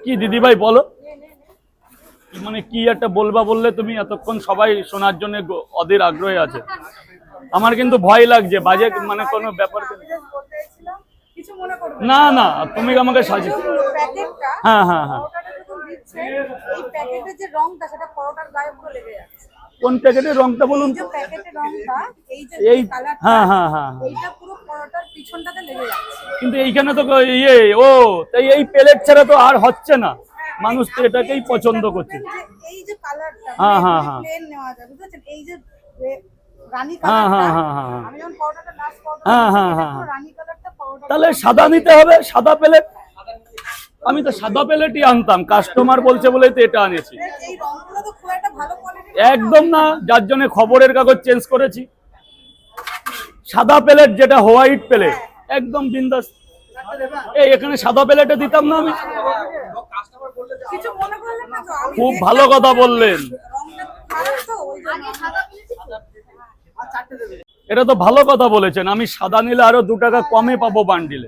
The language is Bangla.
কি দিদি ভাই বলো, মানে কি একটা বলবা বললে তুমি? এতক্ষণ সবাই শোনার জন্য অধীর আগ্রহে আছে। আমার কিন্তু ভয় লাগছে, বাজে মানে কোনো ব্যাপার না। না তুমি আমাকে সাজিয়ে, হ্যাঁ হ্যাঁ হ্যাঁ, কোন প্যাকেটের রংটা বলুন তো? এই, হ্যাঁ হ্যাঁ হ্যাঁ, কিন্তু এইখানে তো ইয়ে, ও তাই এই প্লেট ছাড়া তো আর হচ্ছে না, মানুষ তো এটাকেই পছন্দ করছে। হ্যাঁ হ্যাঁ হ্যাঁ, হ্যাঁ হ্যাঁ হ্যাঁ হ্যাঁ, হ্যাঁ হ্যাঁ হ্যাঁ, তাহলে সাদা নিতে হবে, সাদা প্লেট। আমি তো সাদা প্লেটই আনতাম, কাস্টমার বলছে বলেই তো এটা আনেছি। একদম না, যার জন্য খবরের কাগজ চেঞ্জ করেছি। সাদা প্লেট যেটা হোয়াইট প্লেট, একদম বিন্দাস। এই এখানে সাদা প্লেটে দিতাম না আমি। খুব ভালো কথা বললেন, এটা তো ভালো কথা বলেছেন। আমি সাদা নিলে আরো 2 টাকা কমে পাবো বান্ডিলে।